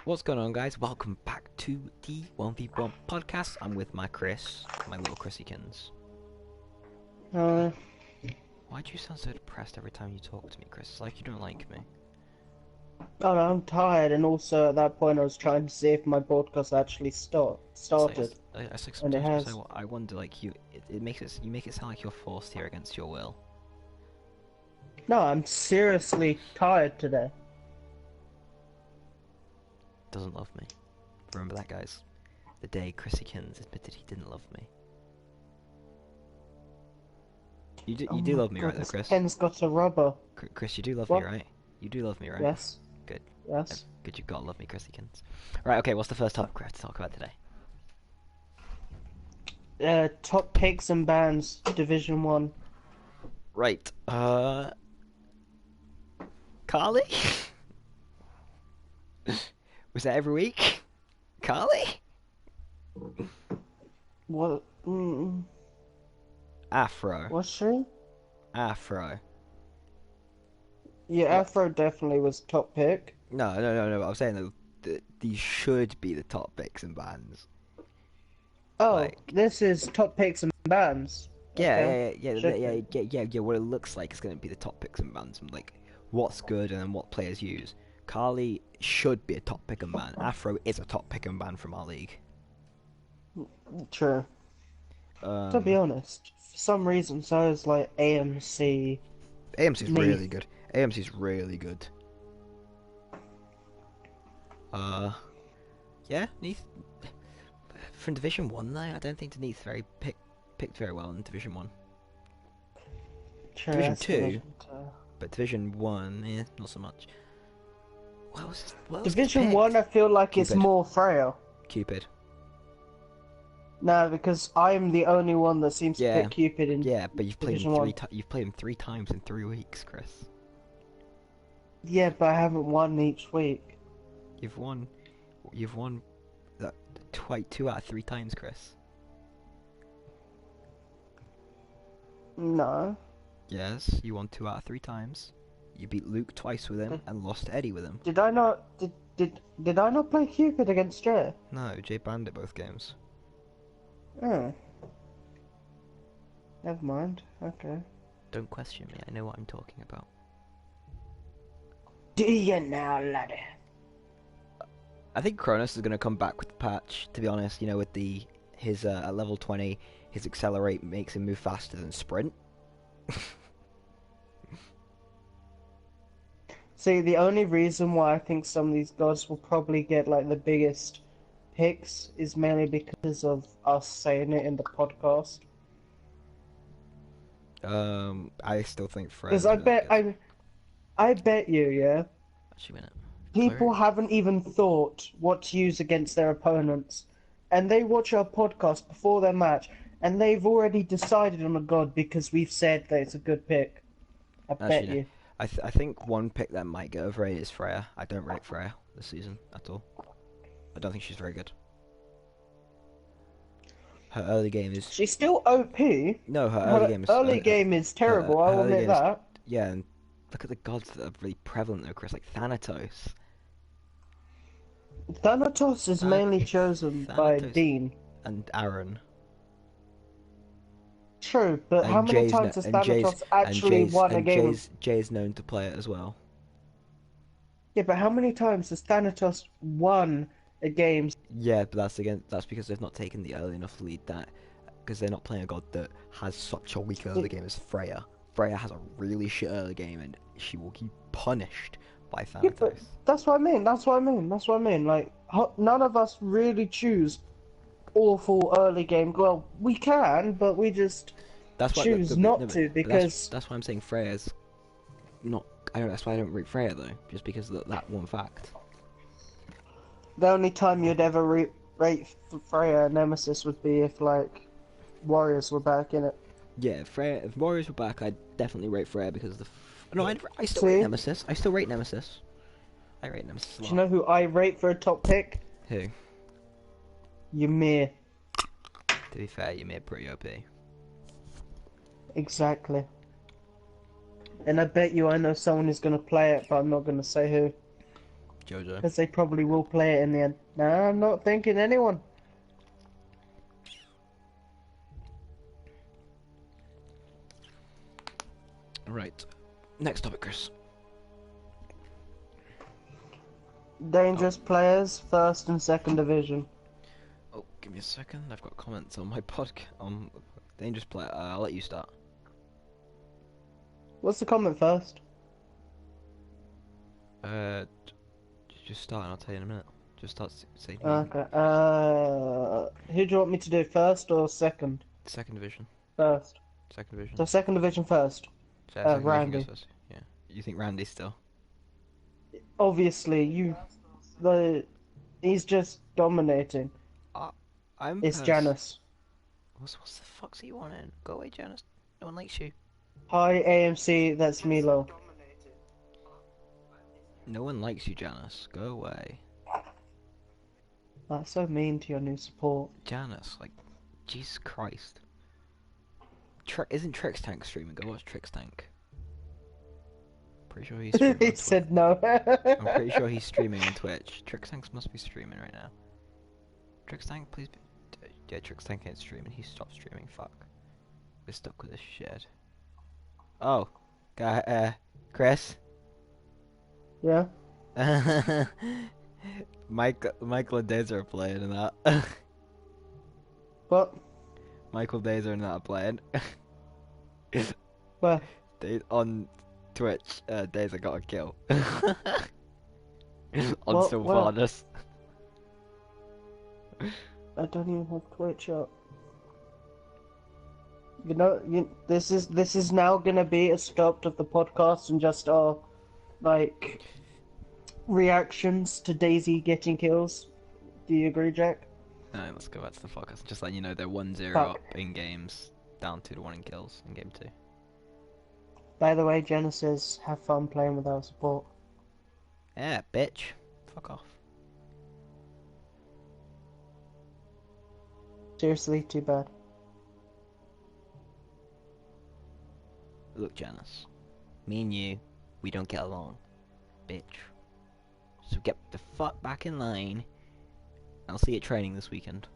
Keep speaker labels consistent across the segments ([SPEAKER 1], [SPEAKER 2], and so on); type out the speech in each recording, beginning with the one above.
[SPEAKER 1] What's going on, guys? Welcome back to the 1v1 podcast. I'm with my Chris, my little Chrissykins.
[SPEAKER 2] Uh,
[SPEAKER 1] Why do you sound so depressed every time you talk to me, Chris? It's like you don't like me.
[SPEAKER 2] oh no, I'm tired, and also at that point I was trying to see if my podcast actually started,
[SPEAKER 1] It's like
[SPEAKER 2] and it
[SPEAKER 1] sometimes, Chris,
[SPEAKER 2] has.
[SPEAKER 1] I wonder, like, it makes you make it sound like you're forced here against your will.
[SPEAKER 2] No, I'm seriously tired today.
[SPEAKER 1] Doesn't love me. Remember that, guys? The day Chrissykins admitted he didn't love me. You
[SPEAKER 2] Oh
[SPEAKER 1] do
[SPEAKER 2] my
[SPEAKER 1] love me, right,
[SPEAKER 2] God,
[SPEAKER 1] though,
[SPEAKER 2] this
[SPEAKER 1] Chris?
[SPEAKER 2] pen's got a rubber.
[SPEAKER 1] Chris, you do love me,
[SPEAKER 2] What?
[SPEAKER 1] right? You do love me, right?
[SPEAKER 2] Yes.
[SPEAKER 1] Good.
[SPEAKER 2] Yes.
[SPEAKER 1] Good, you've got to love me, Chrissykins. Right, okay, what's the first topic we have to talk about today?
[SPEAKER 2] Top picks and bans, Division 1.
[SPEAKER 1] Right, Carly? Was that every week? Carly?
[SPEAKER 2] What?
[SPEAKER 1] Afro.
[SPEAKER 2] Was she?
[SPEAKER 1] Afro.
[SPEAKER 2] Yeah,
[SPEAKER 1] What?
[SPEAKER 2] Afro definitely was top pick.
[SPEAKER 1] No. I was saying that these should be the top picks and bands.
[SPEAKER 2] Oh,
[SPEAKER 1] Like,
[SPEAKER 2] this is top picks and bans. Okay. Should be.
[SPEAKER 1] yeah. What it looks like is going to be the top picks and bands, and like what's good and then what players use. Carly should be a top pick and ban. Afro is a top pick and ban from our league.
[SPEAKER 2] True. To be
[SPEAKER 1] Um,
[SPEAKER 2] honest, for some reason, so is like AMC.
[SPEAKER 1] AMC's
[SPEAKER 2] Neath.
[SPEAKER 1] really good. AMC's really good. Uh, yeah, Neath from Division One though. I don't think Neath picked very well in Division One.
[SPEAKER 2] True,
[SPEAKER 1] Division
[SPEAKER 2] that's
[SPEAKER 1] Two,
[SPEAKER 2] Division 2.
[SPEAKER 1] but Division One, not so much. What else
[SPEAKER 2] Division
[SPEAKER 1] picked?
[SPEAKER 2] 1, I feel like it's
[SPEAKER 1] Cupid.
[SPEAKER 2] more Freya.
[SPEAKER 1] Cupid.
[SPEAKER 2] No, because I'm the only one that seems to
[SPEAKER 1] Yeah,
[SPEAKER 2] pick Cupid in
[SPEAKER 1] yeah, but you've played him
[SPEAKER 2] Division 1.
[SPEAKER 1] You've played him 3 times in 3 weeks, Chris.
[SPEAKER 2] Yeah, but I haven't won each week.
[SPEAKER 1] You've won. You've won that 2 out of 3 times, Chris.
[SPEAKER 2] No.
[SPEAKER 1] Yes, you won 2 out of 3 times. You beat Luke twice with him
[SPEAKER 2] Did,
[SPEAKER 1] and lost to Eddie with him.
[SPEAKER 2] did I not did I not play Cupid against Jay?
[SPEAKER 1] No, Jay banned it both games.
[SPEAKER 2] Oh. Never mind. Okay.
[SPEAKER 1] Don't question me, I know what I'm talking about.
[SPEAKER 2] Do you now, laddie?
[SPEAKER 1] I think Cronus is going to come back with the patch, to be honest, with his at level 20, his accelerate makes him move faster than sprint.
[SPEAKER 2] See, the only reason why I think some of these gods will probably get like the biggest picks is mainly because of us saying it in the podcast.
[SPEAKER 1] I still think
[SPEAKER 2] Because
[SPEAKER 1] Freya's really good.
[SPEAKER 2] I bet you, yeah,
[SPEAKER 1] Actually, win it.
[SPEAKER 2] people haven't even thought what to use against their opponents, and they watch our podcast before their match, and they've already decided on a god because we've said that it's a good pick. I bet
[SPEAKER 1] Actually, no.
[SPEAKER 2] you.
[SPEAKER 1] I think one pick that might get overrated is Freya. I don't rate Freya this season at all. I don't think she's very good. Her early game is
[SPEAKER 2] She's still OP.
[SPEAKER 1] no. Her early
[SPEAKER 2] Her
[SPEAKER 1] game is
[SPEAKER 2] early game is terrible.
[SPEAKER 1] her
[SPEAKER 2] I'll
[SPEAKER 1] early
[SPEAKER 2] admit
[SPEAKER 1] game is,
[SPEAKER 2] that.
[SPEAKER 1] yeah. And look at the gods that are really prevalent though, Chris. Like Thanatos.
[SPEAKER 2] Thanatos is mainly chosen by
[SPEAKER 1] Thanatos
[SPEAKER 2] Dean.
[SPEAKER 1] and Aaron.
[SPEAKER 2] True, but how many times has Thanatos actually won a game?
[SPEAKER 1] Jay's known to play it as well.
[SPEAKER 2] Yeah, but how many times has Thanatos won a game?
[SPEAKER 1] Yeah, but that's because they've not taken the early enough lead because they're not playing a god that has such a weak early game as Freya. Freya has a really shit early game and she will be punished by
[SPEAKER 2] Yeah, but
[SPEAKER 1] Thanatos.
[SPEAKER 2] that's what I mean. That's what I mean. Like, none of us really choose awful early game. Well, we can, but we just
[SPEAKER 1] That's why
[SPEAKER 2] choose not to because
[SPEAKER 1] that's why I'm saying Freya's not. I don't. That's why I don't rate Freya though, just because of that one fact.
[SPEAKER 2] the only time you'd ever rate Freya Nemesis would be if like Warriors were back in it.
[SPEAKER 1] Yeah, Freya. If Warriors were back, I'd definitely rate Freya because of the. No, I still
[SPEAKER 2] See?
[SPEAKER 1] rate Nemesis. I still rate Nemesis. I rate Nemesis a
[SPEAKER 2] Do
[SPEAKER 1] lot.
[SPEAKER 2] you know who I rate for a top pick?
[SPEAKER 1] Who?
[SPEAKER 2] Ymir.
[SPEAKER 1] To be fair, you made pretty OP.
[SPEAKER 2] Exactly. And I bet you I know someone who's gonna play it, but I'm not gonna say who.
[SPEAKER 1] Jojo.
[SPEAKER 2] because they probably will play it in the end. No, I'm not thinking anyone.
[SPEAKER 1] Right. Next topic, Chris.
[SPEAKER 2] Dangerous players, first and second division.
[SPEAKER 1] Oh, give me a second. I've got comments on my podcast. Dangerous player. I'll let you start.
[SPEAKER 2] What's the comment first?
[SPEAKER 1] Uh, just start and I'll tell you in a minute. Just start saying
[SPEAKER 2] Okay. Who do you want me to do, first or second?
[SPEAKER 1] second division.
[SPEAKER 2] First.
[SPEAKER 1] Second division.
[SPEAKER 2] So second division first.
[SPEAKER 1] So second division
[SPEAKER 2] Randy.
[SPEAKER 1] goes first. Yeah. You think Randy still?
[SPEAKER 2] Obviously, he's just dominating. It's Janice.
[SPEAKER 1] What's the fuck's he wanting? Go away, Janice. No one likes you.
[SPEAKER 2] Hi, AMC, that's Milo.
[SPEAKER 1] No one likes you, Janice. Go away.
[SPEAKER 2] That's so mean to your new support.
[SPEAKER 1] Janice, like, Jesus Christ. Isn't Trix Tank streaming? Go watch Trix Tank. Pretty sure he's streaming on
[SPEAKER 2] He
[SPEAKER 1] Twitch.
[SPEAKER 2] said no.
[SPEAKER 1] I'm pretty sure he's streaming on Twitch. Trix Tank must be streaming right now. Trix Tank, please. Yeah, Trix Tank ain't streaming. He stopped streaming. Fuck. We're stuck with this shit. Oh, Chris.
[SPEAKER 2] Yeah.
[SPEAKER 1] Michael and Dazer are playing in that.
[SPEAKER 2] What?
[SPEAKER 1] Michael Dazer and that are playing.
[SPEAKER 2] Where?
[SPEAKER 1] On Twitch, Dazer got a kill. On
[SPEAKER 2] What?
[SPEAKER 1] Sylvanas.
[SPEAKER 2] I don't even have Twitch up. You know, this is now gonna be a stop of the podcast and just our like reactions to Daisy getting kills. Do you agree, Jack?
[SPEAKER 1] Alright, let's go back to the focus. Just letting you know they're 1-0
[SPEAKER 2] Fuck.
[SPEAKER 1] up in games, down 2-1 in kills in game 2.
[SPEAKER 2] By the way, Genesis, have fun playing without support.
[SPEAKER 1] Yeah, bitch. Fuck off.
[SPEAKER 2] Seriously, too bad.
[SPEAKER 1] Look, Janice. Me and you, we don't get along. Bitch. So get the fuck back in line. I'll see you at training this weekend.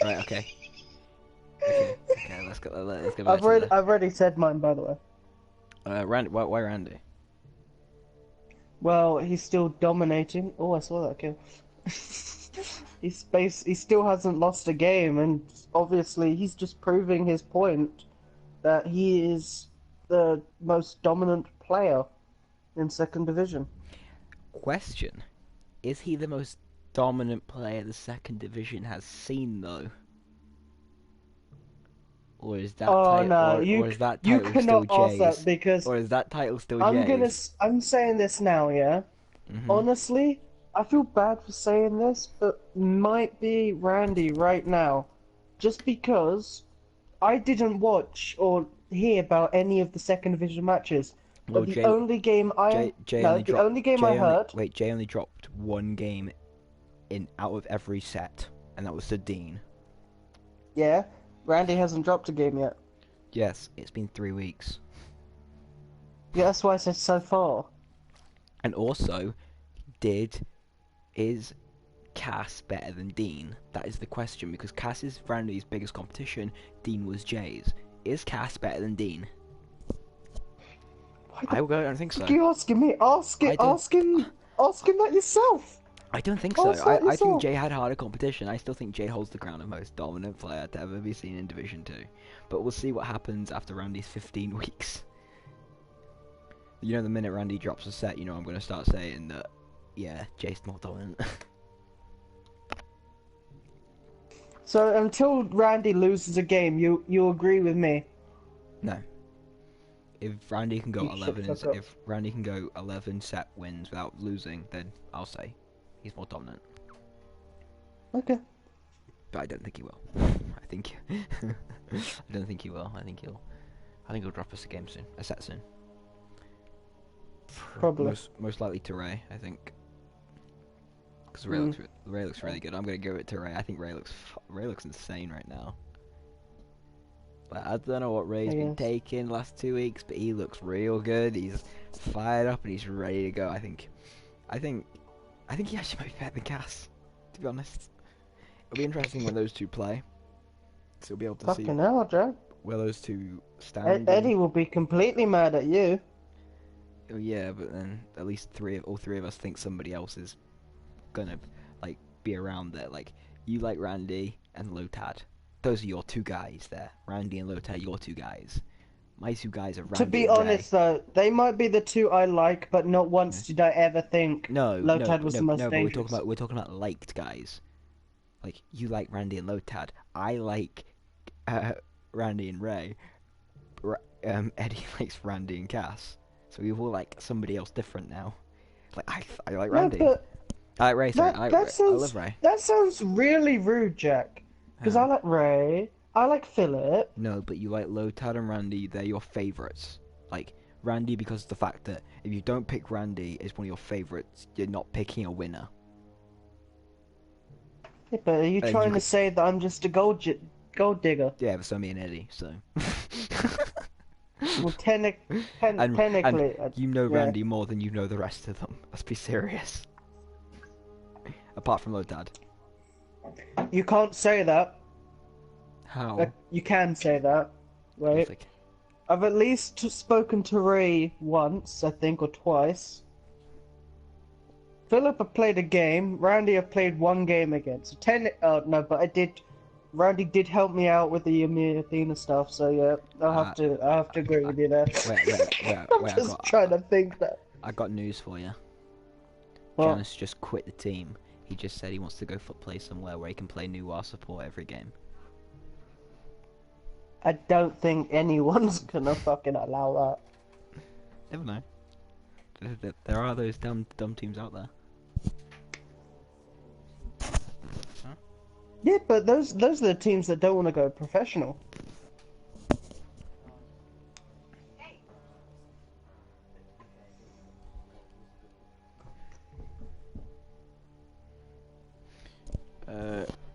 [SPEAKER 1] Right, okay. Okay, let's go back to
[SPEAKER 2] I've already said mine, by the way.
[SPEAKER 1] Randy, why Randy?
[SPEAKER 2] Well, he's still dominating. Oh, I saw that kill. He still hasn't lost a game, and obviously he's just proving his point that he is the most dominant player in second division.
[SPEAKER 1] Question. Is he the most dominant player the second division has seen, though? Or is that or is that
[SPEAKER 2] you
[SPEAKER 1] title
[SPEAKER 2] cannot
[SPEAKER 1] still
[SPEAKER 2] ask that
[SPEAKER 1] Jay's?
[SPEAKER 2] because
[SPEAKER 1] Or is that title still Jay's?
[SPEAKER 2] I'm saying this now, yeah.
[SPEAKER 1] Mhm.
[SPEAKER 2] Honestly, I feel bad for saying this, but might be Randy right now, just because I didn't watch or hear about any of the second division matches.
[SPEAKER 1] Well,
[SPEAKER 2] But the
[SPEAKER 1] Jay-
[SPEAKER 2] only game I
[SPEAKER 1] Jay only dropped-
[SPEAKER 2] only game
[SPEAKER 1] Jay
[SPEAKER 2] I
[SPEAKER 1] only-
[SPEAKER 2] heard.
[SPEAKER 1] Wait, Jay only dropped one game in out of every set, and that was to Dean.
[SPEAKER 2] Yeah, Randy hasn't dropped a game yet.
[SPEAKER 1] Yes, it's been 3 weeks.
[SPEAKER 2] Yeah, that's why I said so far.
[SPEAKER 1] And also, is Cass better than Dean? That is the question, because Cass is Randy's biggest competition, Dean was Jay's. Is Cass better than Dean? I don't think so.
[SPEAKER 2] You asking me? Ask him that yourself.
[SPEAKER 1] I don't think so.
[SPEAKER 2] Ask that
[SPEAKER 1] I think
[SPEAKER 2] yourself.
[SPEAKER 1] Jay had harder competition. I still think Jay holds the crown of most dominant player to ever be seen in Division 2. But we'll see what happens after Randy's 15 weeks. You know, the minute Randy drops a set, you know I'm going to start saying that, yeah, Jay's more dominant.
[SPEAKER 2] So until Randy loses a game, you agree with me?
[SPEAKER 1] No. If Randy can go
[SPEAKER 2] You shut
[SPEAKER 1] 11,
[SPEAKER 2] the fuck up.
[SPEAKER 1] if Randy can go 11 set wins without losing, then I'll say he's more dominant.
[SPEAKER 2] Okay.
[SPEAKER 1] But I don't think he will. I think I don't think he will. I think he'll drop us a set soon.
[SPEAKER 2] Probably.
[SPEAKER 1] Most likely to Ray, I think. Because Ray looks really good. I'm gonna give it to Ray. I think Ray looks insane right now. Like, I don't know what Ray's
[SPEAKER 2] I
[SPEAKER 1] been
[SPEAKER 2] guess.
[SPEAKER 1] taking the last 2 weeks, but he looks real good. He's fired up and he's ready to go. I think, I think he actually might be better than Cass. To be honest, it'll be interesting when those two play. So we'll be able to see
[SPEAKER 2] Fucking hell, Jack.
[SPEAKER 1] where those two stand. And
[SPEAKER 2] Eddie will be completely mad at you.
[SPEAKER 1] oh yeah, but then at least all three of us think somebody else is gonna like be around there. Like you like Randy and Lotad. Those are your two guys there. Randy and Lotad, your two guys. My two guys are
[SPEAKER 2] To
[SPEAKER 1] Randy
[SPEAKER 2] be
[SPEAKER 1] and Ray.
[SPEAKER 2] honest, though, they might be the two I like, but not
[SPEAKER 1] Yeah.
[SPEAKER 2] once did I ever think
[SPEAKER 1] No,
[SPEAKER 2] Lotad was the most
[SPEAKER 1] but
[SPEAKER 2] dangerous.
[SPEAKER 1] we're talking about liked guys. Like you like Randy and Lotad. I like uh, Randy and Ray. Eddie likes Randy and Cass. So we all like somebody else different now. Like I like
[SPEAKER 2] No,
[SPEAKER 1] Randy.
[SPEAKER 2] but
[SPEAKER 1] I like Ray. Sorry,
[SPEAKER 2] that that
[SPEAKER 1] I
[SPEAKER 2] sounds
[SPEAKER 1] love Ray.
[SPEAKER 2] that sounds really rude, Jack. Because I
[SPEAKER 1] How?
[SPEAKER 2] like Ray, I like Philip.
[SPEAKER 1] No, but you like Lotad and Randy. They're your favorites. Like Randy because of the fact that if you don't pick Randy as one of your favorites, you're not picking a winner.
[SPEAKER 2] Yeah, but are you
[SPEAKER 1] You
[SPEAKER 2] trying to
[SPEAKER 1] could,
[SPEAKER 2] say that I'm just a gold digger?
[SPEAKER 1] yeah, but so me and Eddie. So.
[SPEAKER 2] Well,
[SPEAKER 1] And
[SPEAKER 2] technically,
[SPEAKER 1] you know
[SPEAKER 2] yeah.
[SPEAKER 1] Randy more than you know the rest of them. Let's be serious. Apart from Lotad.
[SPEAKER 2] You can't say that.
[SPEAKER 1] How?
[SPEAKER 2] You can say that, right?
[SPEAKER 1] Like,
[SPEAKER 2] I've at least spoken to Ray once, I think, or twice. Philip have played a game. Randy have played one game again. So no, but I did. Randy did help me out with the Amir Athena stuff. So yeah, I have to agree with you there. I'm just trying to think that.
[SPEAKER 1] I got news for you.
[SPEAKER 2] Well,
[SPEAKER 1] Janice just quit the team. He just said he wants to go play somewhere where he can play Noir support every game.
[SPEAKER 2] I don't think anyone's gonna fucking allow
[SPEAKER 1] Never know. There are those dumb teams out there.
[SPEAKER 2] that. Yeah, but those are the teams that don't want to go professional.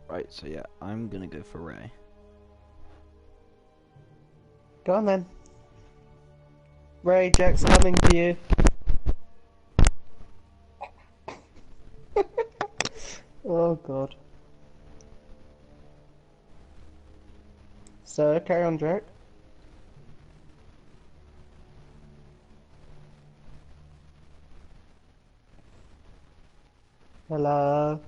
[SPEAKER 1] Right, so yeah, I'm gonna go for Ray.
[SPEAKER 2] Go on then. Ray, Jack's coming to you. Oh god. So, carry on, Jack. Hello.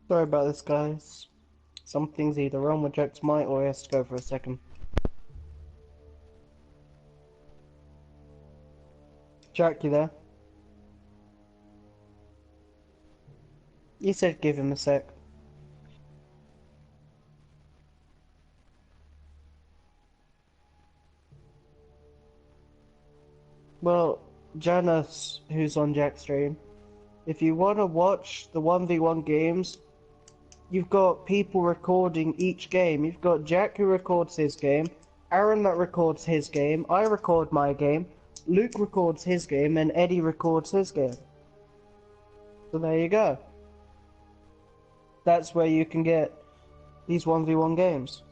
[SPEAKER 2] Sorry about this, guys. Something's either wrong with Jack's mic or he has to go for a second. Jack, you there? You said give him a sec. Well, Janice, who's on Jack's stream, if you want to watch the 1v1 games, you've got people recording each game. You've got Jack who records his game, Aaron that records his game, I record my game, Luke records his game, and Eddie records his game. So there you go. That's where you can get these 1v1 games.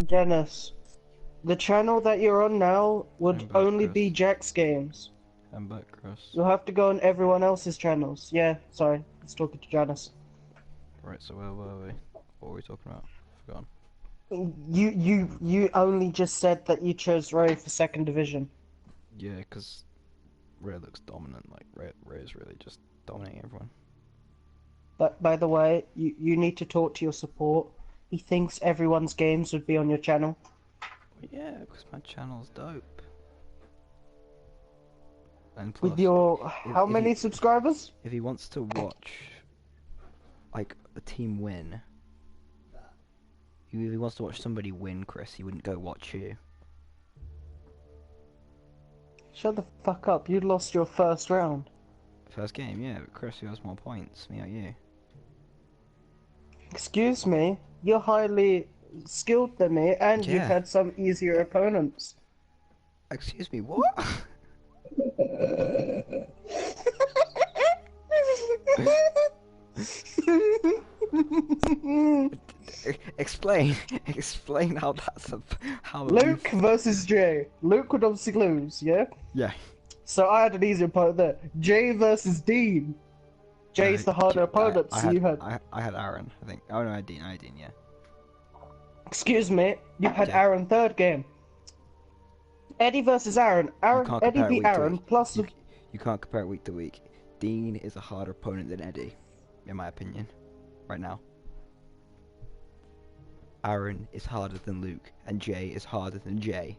[SPEAKER 2] Dennis, the channel that you're on now would
[SPEAKER 1] I'm back,
[SPEAKER 2] only
[SPEAKER 1] Chris.
[SPEAKER 2] be Jack's games.
[SPEAKER 1] I'm back, Chris.
[SPEAKER 2] You'll have to go on everyone else's channels. Yeah, sorry, I was talking to Janice.
[SPEAKER 1] Right, so where were we? What were we talking about? Forgotten.
[SPEAKER 2] You only just said that you chose Ray for second division.
[SPEAKER 1] Yeah, because Ray looks dominant. Like, Ray's really just dominating everyone.
[SPEAKER 2] But by the way, you need to talk to your support. He thinks everyone's games would be on your channel.
[SPEAKER 1] Well, yeah, because my channel's dope. And plus,
[SPEAKER 2] With your how
[SPEAKER 1] if
[SPEAKER 2] many
[SPEAKER 1] you-
[SPEAKER 2] subscribers?
[SPEAKER 1] if he wants to watch, like, a team win, if he wants to watch somebody win, Chris, he wouldn't go watch you.
[SPEAKER 2] Shut the fuck up! You lost your first round.
[SPEAKER 1] First game, yeah, but Chris, who has more points? Me or you?
[SPEAKER 2] Excuse me, you're highly skilled than me, and you've
[SPEAKER 1] Yeah.
[SPEAKER 2] had some easier opponents.
[SPEAKER 1] Excuse me, what? Explain how that's how.
[SPEAKER 2] Luke versus Jay. Luke would obviously lose, yeah?
[SPEAKER 1] Yeah.
[SPEAKER 2] So I had an easier opponent there. Jay versus Dean. Jay's the harder opponent, so you had...
[SPEAKER 1] I had Aaron, I think. Oh no, I had Dean, yeah.
[SPEAKER 2] Excuse me, you had
[SPEAKER 1] Okay.
[SPEAKER 2] Aaron third game. Eddie versus Aaron.
[SPEAKER 1] You can't
[SPEAKER 2] Eddie
[SPEAKER 1] compare it
[SPEAKER 2] beat
[SPEAKER 1] week to
[SPEAKER 2] Aaron,
[SPEAKER 1] week.
[SPEAKER 2] plus...
[SPEAKER 1] You can't compare it week to week. Dean is a harder opponent than Eddie, in my opinion, right now. Aaron is harder than Luke, and Jay is harder than Jay.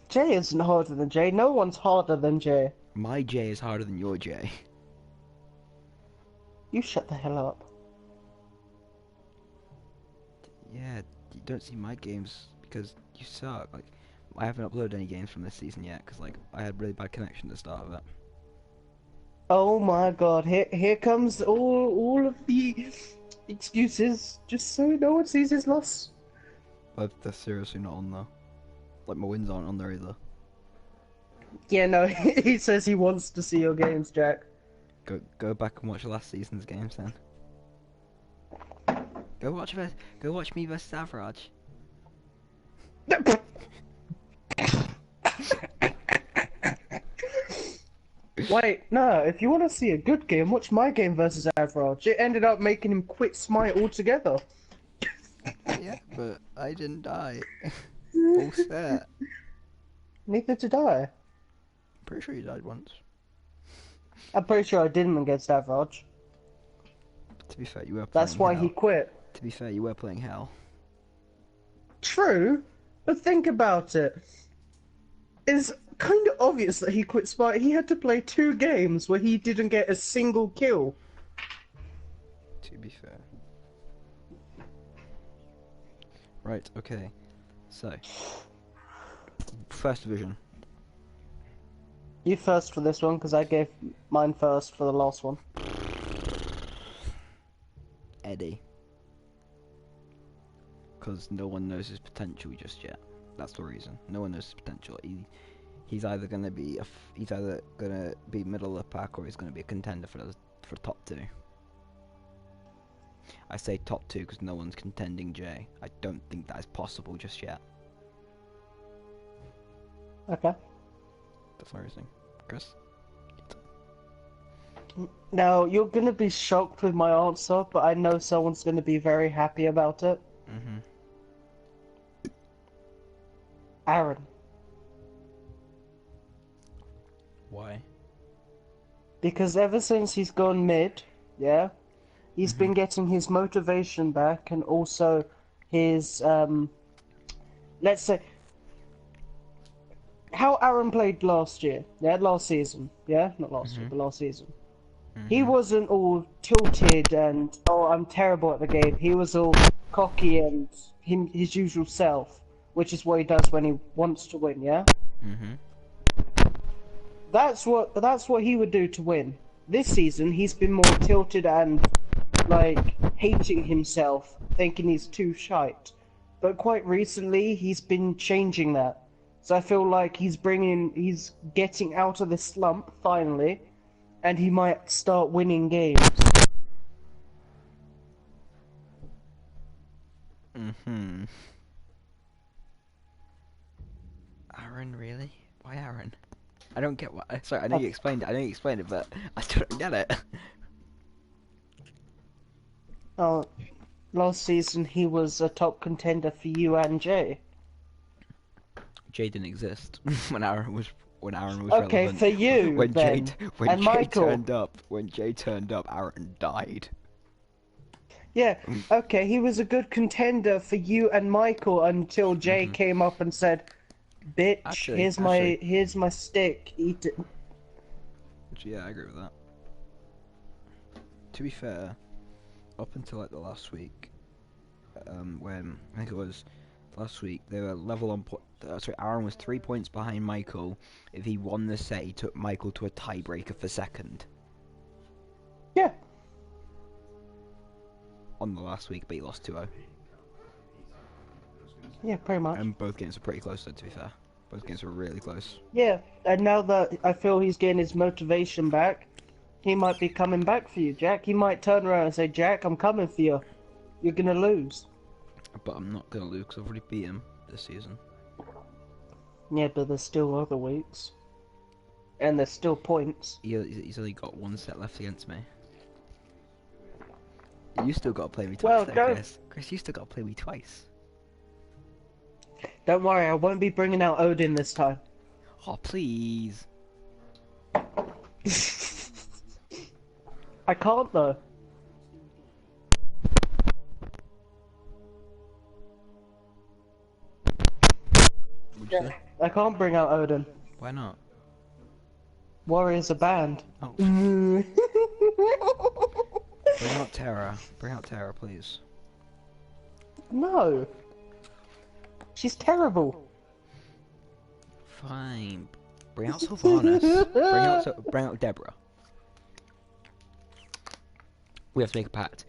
[SPEAKER 2] Jay isn't harder than Jay. No one's harder than Jay.
[SPEAKER 1] My Jay is harder than your Jay.
[SPEAKER 2] You shut the hell up.
[SPEAKER 1] Yeah, you don't see my games because you suck. Like, I haven't uploaded any games from this season yet because like I had really bad connection at the start of it.
[SPEAKER 2] Oh my god, here comes all of the excuses, just so no one sees his loss.
[SPEAKER 1] But they're seriously not on there. Like my wins aren't on there either.
[SPEAKER 2] Yeah, no, he says he wants to see your games, Jack.
[SPEAKER 1] Go back and watch last season's games then. Go watch me versus Average.
[SPEAKER 2] Wait, no, if you want to see a good game, watch my game versus Average. It ended up making him quit Smite altogether.
[SPEAKER 1] Yeah, but I didn't die. All set.
[SPEAKER 2] Neither did I.
[SPEAKER 1] Pretty sure you died once.
[SPEAKER 2] I'm pretty sure I didn't against Average.
[SPEAKER 1] To be fair, you were playing
[SPEAKER 2] That's why
[SPEAKER 1] Hell.
[SPEAKER 2] he quit.
[SPEAKER 1] To be fair, you were playing Hell.
[SPEAKER 2] True, but think about it. It's kind of obvious that he quit Smite. He had to play 2 games where he didn't get a single kill.
[SPEAKER 1] To be fair. Right, okay. So, first division.
[SPEAKER 2] You first for this one, because I gave mine first for the last one.
[SPEAKER 1] Eddie. Because no one knows his potential just yet. That's the reason. No one knows his potential. He's either gonna be middle of the pack or he's gonna be a contender for top 2. I say top 2 because no one's contending Jay. I don't think that is possible just yet.
[SPEAKER 2] Okay.
[SPEAKER 1] That's my reasoning. Chris?
[SPEAKER 2] Now, you're gonna be shocked with my answer, but I know someone's gonna be very happy about it.
[SPEAKER 1] Mm-hmm.
[SPEAKER 2] Aaron.
[SPEAKER 1] Why?
[SPEAKER 2] Because ever since he's gone mid, yeah, he's been getting his motivation back and also his, let's say, how Aaron played last year, yeah, last season, yeah, not last year, but last season. He wasn't all tilted and, oh, I'm terrible at the game. He was all cocky and his usual self, which is what he does when he wants to win, yeah?
[SPEAKER 1] Mm-hmm.
[SPEAKER 2] That's what he would do to win. This season, he's been more tilted and, like, hating himself, thinking he's too shite. But quite recently, he's been changing that. So I feel like he's getting out of the slump, finally, and he might start winning games.
[SPEAKER 1] Mm-hmm. Aaron, really? Why Aaron? I don't get what. Sorry, I know you explained it. I know you explained it, but I still don't get it.
[SPEAKER 2] Oh, last season he was a top contender for you and Jay.
[SPEAKER 1] Jay didn't exist when Aaron was
[SPEAKER 2] Okay,
[SPEAKER 1] relevant.
[SPEAKER 2] for you
[SPEAKER 1] When
[SPEAKER 2] then. And Michael.
[SPEAKER 1] When Jay turned up, Aaron died.
[SPEAKER 2] Yeah, okay, he was a good contender for you and Michael until Jay came up and said, "Bitch,
[SPEAKER 1] Actually,
[SPEAKER 2] here's my stick. Eat it."
[SPEAKER 1] yeah, I agree with that. To be fair, up until like the last week, when I think it was last week, they were level on. Sorry, Aaron was 3 points behind Michael. If he won the set, he took Michael to a tiebreaker for second.
[SPEAKER 2] Yeah.
[SPEAKER 1] On the last week, but he lost 2-0.
[SPEAKER 2] Yeah, pretty much.
[SPEAKER 1] And both games were pretty close, though, to be fair. Both games were really close.
[SPEAKER 2] Yeah, and now that I feel he's getting his motivation back, he might be coming back for you, Jack. He might turn around and say, "Jack, I'm coming for you. You're gonna lose."
[SPEAKER 1] But I'm not gonna lose because I've already beat him this season.
[SPEAKER 2] Yeah, but there's still other weeks. And there's still points.
[SPEAKER 1] He's only got one set left against me. You still got to play me
[SPEAKER 2] Well,
[SPEAKER 1] twice, though,
[SPEAKER 2] don't-
[SPEAKER 1] Chris. Chris, you still got to play me twice.
[SPEAKER 2] Don't worry, I won't be bringing out Odin this time.
[SPEAKER 1] Oh, please.
[SPEAKER 2] I can't though.
[SPEAKER 1] Would you say?
[SPEAKER 2] I can't bring out Odin.
[SPEAKER 1] Why not?
[SPEAKER 2] Warriors are banned.
[SPEAKER 1] Oh,
[SPEAKER 2] Mm.
[SPEAKER 1] bring out Terra. Bring out Terra, please.
[SPEAKER 2] No. She's terrible.
[SPEAKER 1] Fine. Bring out Sylvanas. Bring out Deborah. We have to make a pact.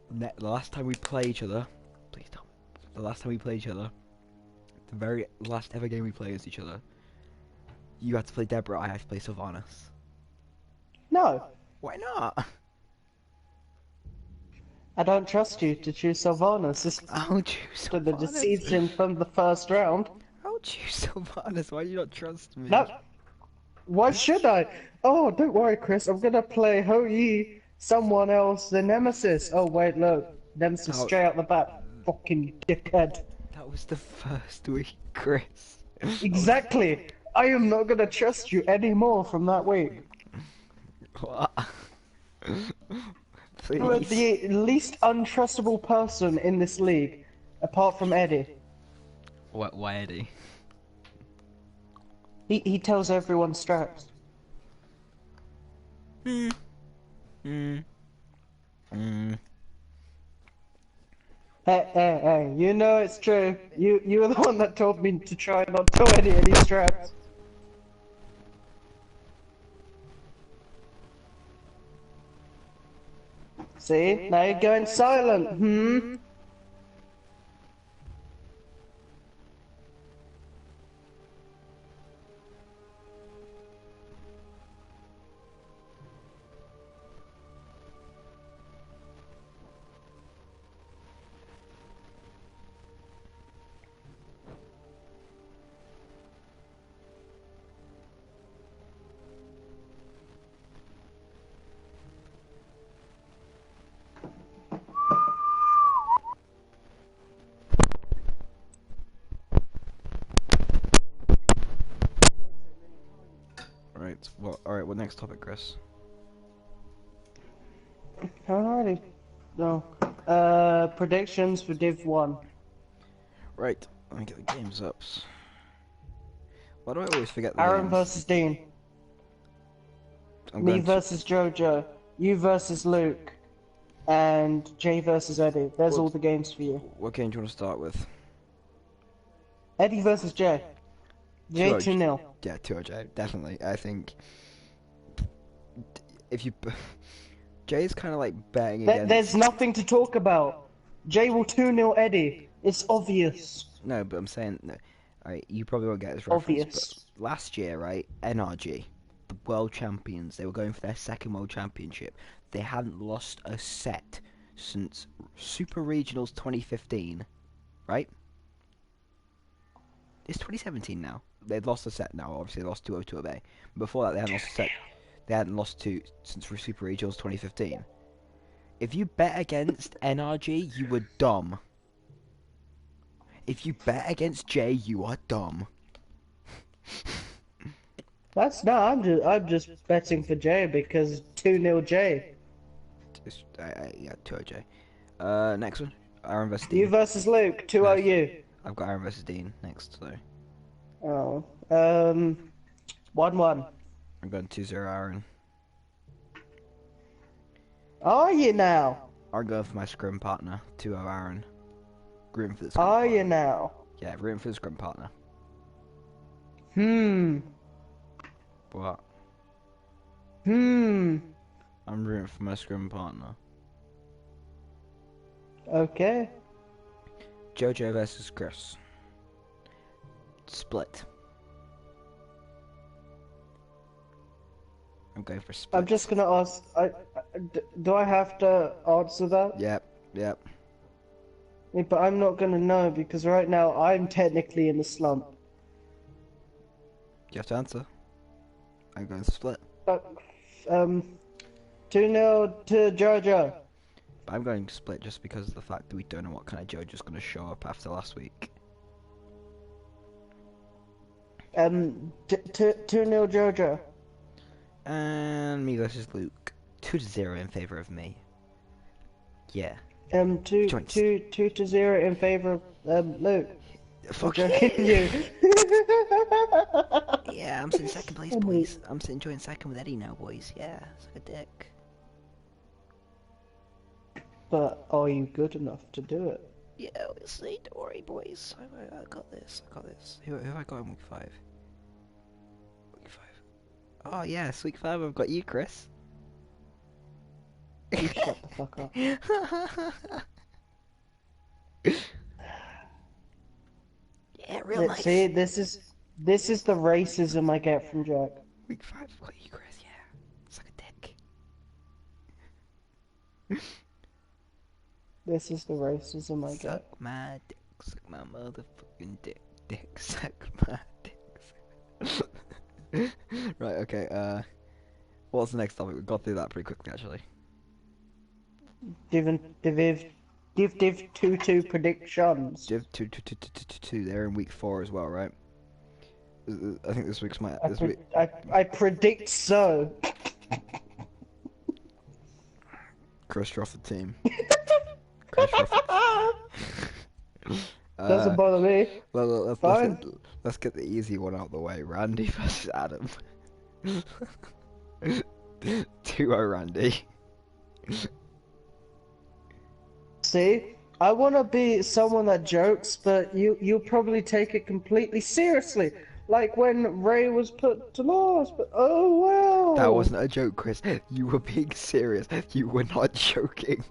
[SPEAKER 1] The last time we play each other, please don't. The last time we play each other, the very last ever game we play against each other, you have to play Deborah. I have to play Sylvanas.
[SPEAKER 2] No.
[SPEAKER 1] Why not?
[SPEAKER 2] I don't trust you to choose Sylvanas. This
[SPEAKER 1] I'll choose
[SPEAKER 2] to the
[SPEAKER 1] Sylvanas.
[SPEAKER 2] decision from the first round.
[SPEAKER 1] I'll choose Sylvanas. Why do you not trust me?
[SPEAKER 2] No. Why should I? Oh, don't worry, Chris. I'm gonna play Ho Yi, someone else, the Nemesis. Oh, wait, look. Nemesis
[SPEAKER 1] Oh.
[SPEAKER 2] straight out the back. Fucking dickhead.
[SPEAKER 1] That was the first week, Chris.
[SPEAKER 2] Exactly. I am not gonna trust you anymore from that week.
[SPEAKER 1] What?
[SPEAKER 2] You are
[SPEAKER 1] Please.
[SPEAKER 2] the least untrustable person in this league, apart from Eddie.
[SPEAKER 1] What? Why, Eddie?
[SPEAKER 2] He tells everyone straps.
[SPEAKER 1] Hmm.
[SPEAKER 2] Hey, you know it's true. You were the one that told me to try not to tell Eddie any straps. See? Now you're going silent, hmm?
[SPEAKER 1] Right. Well. All right. What next topic, Chris?
[SPEAKER 2] Alrighty. No. Predictions for Div 1.
[SPEAKER 1] Right. Let me get the games up. Why do I always forget the
[SPEAKER 2] Aaron
[SPEAKER 1] names?
[SPEAKER 2] versus Dean.
[SPEAKER 1] I'm
[SPEAKER 2] Me
[SPEAKER 1] going to-
[SPEAKER 2] versus Jojo. You versus Luke. And Jay versus Eddie. There's all the games for you.
[SPEAKER 1] What game do you want to start with?
[SPEAKER 2] Eddie versus Jay. Jay
[SPEAKER 1] George.
[SPEAKER 2] 2-0.
[SPEAKER 1] Yeah, 2-0, definitely. I think if you Jay's kind of like betting against.
[SPEAKER 2] There's nothing to talk about. Jay will 2-0 Eddie. It's obvious.
[SPEAKER 1] No, but I'm saying, no. Alright, you probably won't get this reference.
[SPEAKER 2] Obvious.
[SPEAKER 1] But last year, right, NRG, the world champions, they were going for their second world championship. They hadn't lost a set since Super Regionals 2015, right? It's 2017 now. They've lost a set now. Obviously, they lost 2-0 to Abe. Before that, they hadn't lost a set. They hadn't lost two since Super Regionals 2015. If you bet against NRG, you were dumb. If you bet against J, you are dumb.
[SPEAKER 2] That's no. I'm just betting for J because 2-0 J.
[SPEAKER 1] Yeah, 2-0 J. Next one, Aaron versus
[SPEAKER 2] You
[SPEAKER 1] Dean.
[SPEAKER 2] versus Luke. 2-0 you.
[SPEAKER 1] I've got Aaron versus Dean next, so
[SPEAKER 2] Oh. 1-1.
[SPEAKER 1] I'm going 2-0 Aaron.
[SPEAKER 2] Are you now?
[SPEAKER 1] I'm going for my scrim partner, 2-0 Aaron. Rooting for the scrim
[SPEAKER 2] Are
[SPEAKER 1] partner.
[SPEAKER 2] you now?
[SPEAKER 1] Yeah, rooting for the scrim partner. What? I'm rooting for my scrim partner.
[SPEAKER 2] Okay.
[SPEAKER 1] Jojo versus Chris. Split. I'm going for split.
[SPEAKER 2] I'm just gonna ask. Do I have to answer that?
[SPEAKER 1] Yep.
[SPEAKER 2] Yeah, but I'm not gonna know because right now I'm technically in a slump.
[SPEAKER 1] You have to answer. I'm going split.
[SPEAKER 2] 2-0 to Jojo.
[SPEAKER 1] But I'm going split just because of the fact that we don't know what kind of Jojo's going to show up after last week.
[SPEAKER 2] 2-0 Jojo.
[SPEAKER 1] And me versus Luke. 2-0 in favor of me. Yeah.
[SPEAKER 2] 2-0 in favor of Luke.
[SPEAKER 1] Fuck
[SPEAKER 2] I'm joking, you.
[SPEAKER 1] Yeah, I'm sitting second place, boys. I'm sitting joint second with Eddie now, boys. Yeah, suck a dick.
[SPEAKER 2] But are you good enough to do it?
[SPEAKER 1] Yeah, we'll see. Don't worry, boys. I got this. I got this. Who have I got in week 5? Week 5. Oh, yes, week 5 I've got you, Chris.
[SPEAKER 2] You shut the fuck up.
[SPEAKER 1] Yeah, real nice.
[SPEAKER 2] See, this is the racism I get from Jack.
[SPEAKER 1] Week 5 I've got you, Chris. Yeah, suck a dick.
[SPEAKER 2] This is the racism I get.
[SPEAKER 1] Suck my dick, suck my motherfucking dick, suck my dick. Right, okay, what's the next topic? We got through that pretty quickly, actually.
[SPEAKER 2] Div 2-2 predictions.
[SPEAKER 1] Div 2, they're in week 4 as well, right? I think this week's my,
[SPEAKER 2] I predict so.
[SPEAKER 1] Chris Rufford team. Chris Rufford.
[SPEAKER 2] Doesn't bother me.
[SPEAKER 1] Let's get the easy one out of the way. Randy versus Adam. 2-0 Randy.
[SPEAKER 2] See, I want to be someone that jokes, but you'll probably take it completely seriously. Like when Ray was put to loss, but oh wow.
[SPEAKER 1] That wasn't a joke, Chris. You were being serious. You were not joking.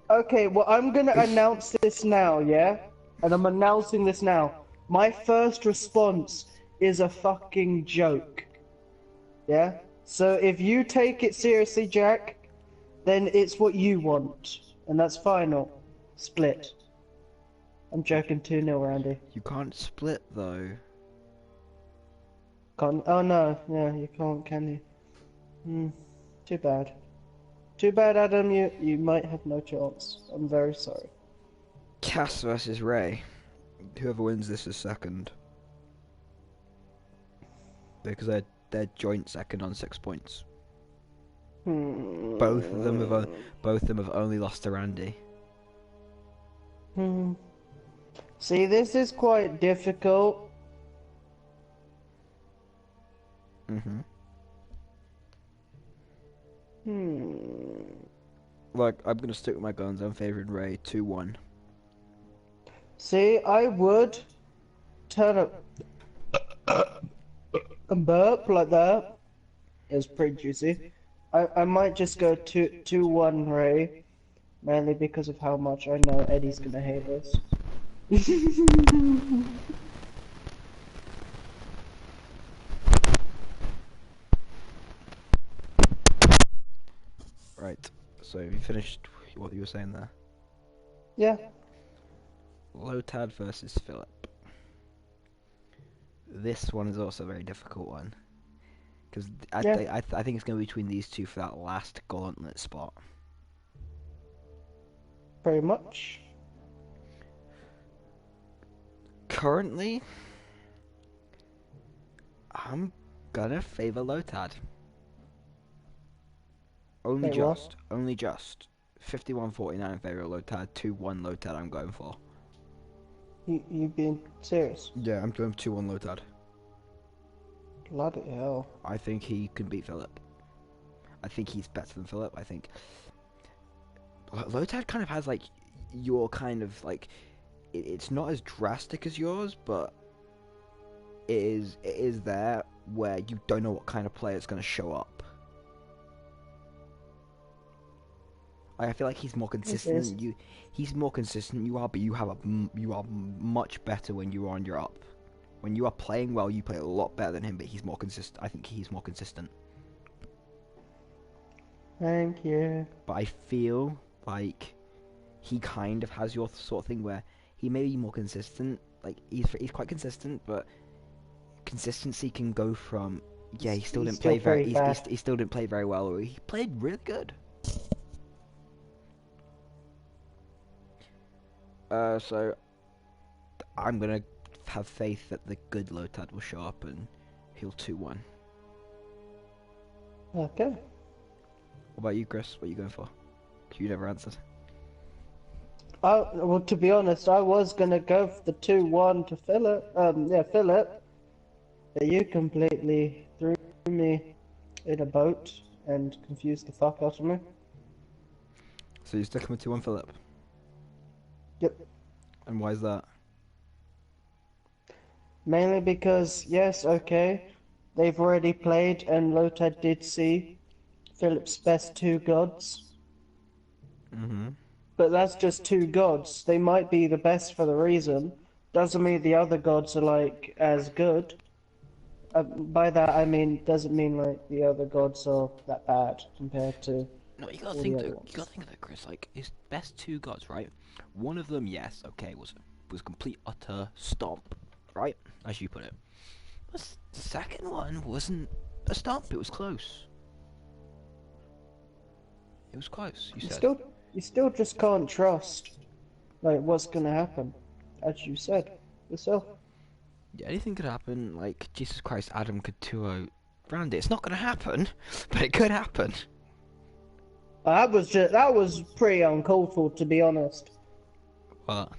[SPEAKER 2] Okay, well I'm gonna announce this now, yeah? And I'm announcing this now. My first response is a fucking joke. Yeah? So if you take it seriously, Jack, then it's what you want. And that's final. Split. I'm joking, 2-0, Randy.
[SPEAKER 1] You can't split though.
[SPEAKER 2] Can't. Oh no, yeah, you can't, can you? Too bad. Too bad, Adam. You might have no chance. I'm very sorry.
[SPEAKER 1] Cass versus Ray. Whoever wins this is second. Because they're joint second on 6 points. Both of them have only lost to Randy.
[SPEAKER 2] See, this is quite difficult.
[SPEAKER 1] Like, I'm gonna stick with my guns. I'm favouring Ray 2-1.
[SPEAKER 2] See, I would turn up a burp like that. It was pretty juicy. I might just go 2-1 Ray, mainly because of how much I know Eddie's gonna hate this.
[SPEAKER 1] Right. So we finished what you were saying there.
[SPEAKER 2] Yeah.
[SPEAKER 1] Lotad versus Philip. This one is also a very difficult one. Because I think it's going to be between these two for that last gauntlet spot.
[SPEAKER 2] Very much.
[SPEAKER 1] Currently, I'm gonna favor Lotad. Only
[SPEAKER 2] Wait, what?
[SPEAKER 1] just. Only just. 51-49 in favor of Lotad. 2-1 Lotad I'm going for.
[SPEAKER 2] You being serious?
[SPEAKER 1] Yeah, I'm going 2-1 Lotad.
[SPEAKER 2] Bloody hell.
[SPEAKER 1] I think he can beat Philip. I think he's better than Philip. I think Lotad kind of has like your kind of like it's not as drastic as yours, but it is there where you don't know what kind of player is going to show up. I feel like he's more consistent. He's more consistent. You are, but you are much better when you are on your up. When you are playing well, you play a lot better than him, but he's more consistent. I think he's more consistent.
[SPEAKER 2] Thank you.
[SPEAKER 1] But I feel like he kind of has your sort of thing where he may be more consistent. Like he's quite consistent, but consistency can go from he still didn't play very he still didn't play very well, or he played really good. So I'm gonna have faith that the good Lotad will show up and he'll 2-1.
[SPEAKER 2] Okay.
[SPEAKER 1] What about you, Chris? What are you going for? You never answered.
[SPEAKER 2] Well, to be honest, I was gonna go for the 2-1 to Philip. Philip. But you completely threw me in a boat and confused the fuck out of me.
[SPEAKER 1] So you're sticking with 2-1 Philip?
[SPEAKER 2] Yep.
[SPEAKER 1] And why is that?
[SPEAKER 2] Mainly because, yes, okay, they've already played and Lotad did see Philip's best two gods.
[SPEAKER 1] Mm-hmm.
[SPEAKER 2] But that's just two gods. They might be the best for the reason. Doesn't mean the other gods are, like, as good. By that I mean, doesn't mean, like, the other gods are that bad compared to...
[SPEAKER 1] No, you gotta think that, Chris, like, his best two gods, right? One of them, yes, okay, was complete utter stomp, right? As you put it. But the second one wasn't a stomp, it was close. It was close, you said.
[SPEAKER 2] You still just can't trust, like, what's gonna happen, as you said yourself.
[SPEAKER 1] Yeah, anything could happen, like, Jesus Christ, Adam could 2-0 Randy. It's not gonna happen, but it could happen.
[SPEAKER 2] That was pretty uncalled for, to be honest.
[SPEAKER 1] What?